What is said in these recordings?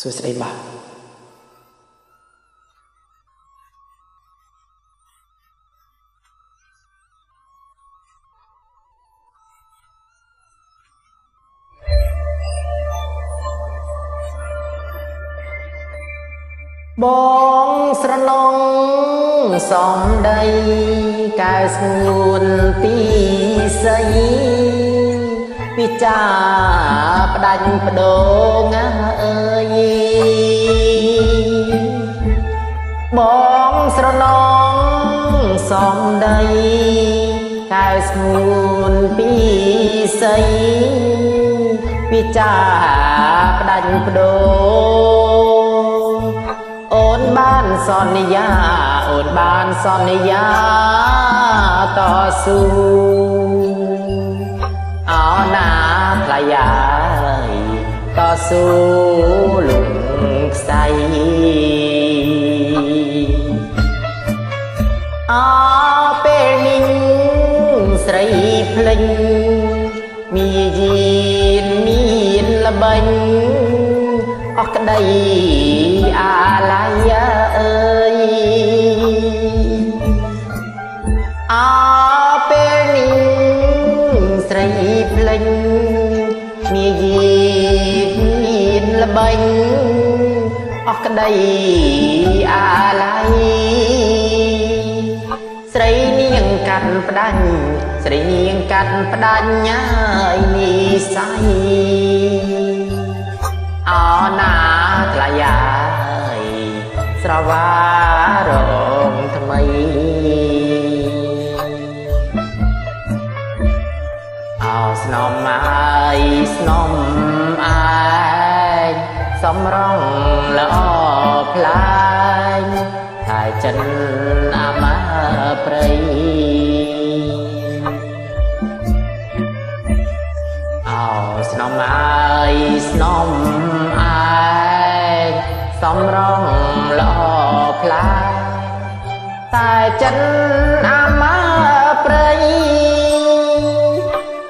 សួស្តីបាទបងស្រណងសំដីកែស្ងួនពីស្អីពិចាផ្ដាច់បដូងអើយបងស្រណងសំដីកែស្ងួនពីស្អីពិចាផ្ដាច់បដូងអូនបានសន្យាអូនបានសន្យាតស៊ូអោណាថ្លៃយាយតស៊ូលំខ្សៃអោពេលនេះស្រីភ្លេងមានយានមានល្បិញអស់ក្តីអាឡ័យអើយអើពេលនេះស្រីភ្លេងមានយានមានល្បិញអស់ក្តីអាឡ័យស្រីនាងកាត់ផ្ដាច់ស្រីនាងកាត់ផ្ដាច់ញ៉ាយនិស័យអោណាថ្លៃយាយស្រវារងថ្មីអោស្នំអាយស្នំអាយសំរងល្អផ្លាញហើយចិនអាមាព្រៃអោស្នំអាយស្នំអាយសំរងល្អផ្លាតែចិនអាមាព្រៃ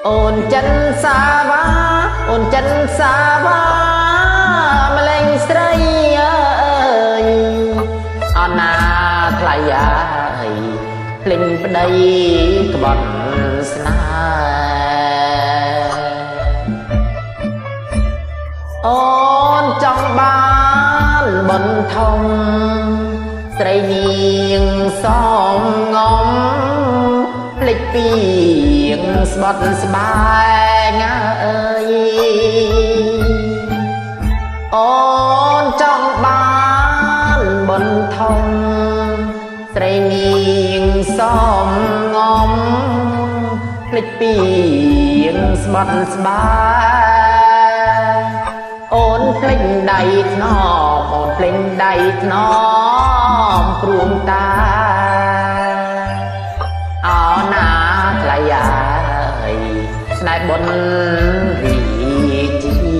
អូនចិនសាវ៉ាអូនចិនសាវ៉ាម្លេងស្រីអើយអណាថ្លៃយាយភ្លេងប្តីក្បត់ស្នេហ៍អូនចង់បានបនធំស្រីនាងសំងំភ្លេចពីងស្បត់ស្បែងអើយអូនចង់បានបនធំស្រីនាងសំងំភ្លេចពីងស្បត់ស្បែងអូនភ្លេចដៃថ្នមអូនភ្លេចដៃថ្នមព្រួងតាអោណាថ្លៃយាយស្នេហ៍បុនរីជី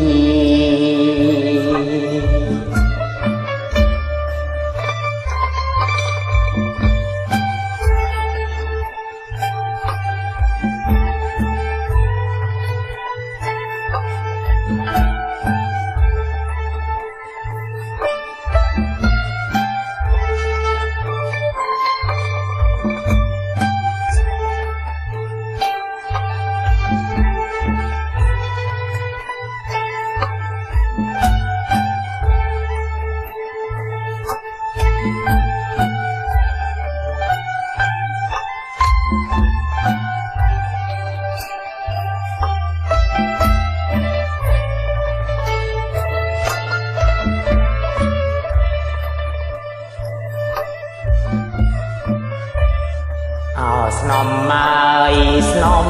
ស្នំអាយស្នំ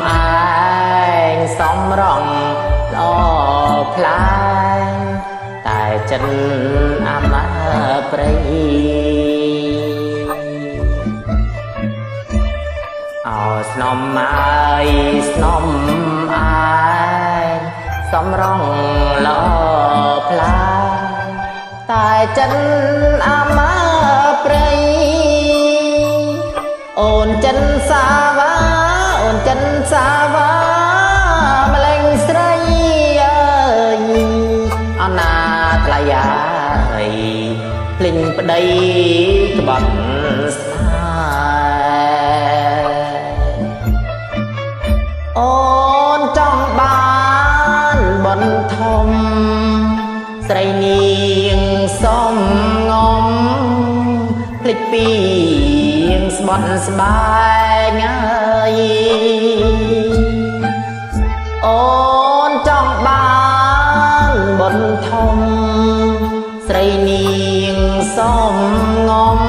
អាយសំរងល្អផ្លាញតែចិនអាមាព្រៃអោស្នំអាយស្នំអាយសំរងល្អផ្លាញតែចិនអាមាព្រៃអូនចិនសាវ៉ាអូនចិនសាវ៉ាម្លេងស្រីអើយអណាថ្ល ลายาลิงปดกบันสายโอนจ้องบ้านบนทมใส่เนียงส้มงอมพลิกปีงสบอนสบายง่ายโอนจ้องบ้านบนทมใส่เนียงส้มงอม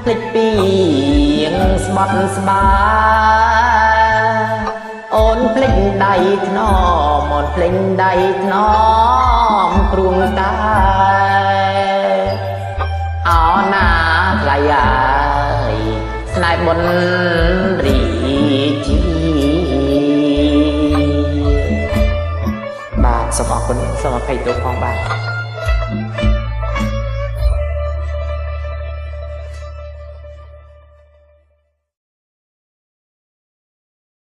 พลิกปีงสบอนสบายโอนพลิกใดถนอมโอนพลิกใดถนอมปรุงตายเอาหน้าพลายายสนายบนรีจีบาทสมองคนสมองใครตัวของบาท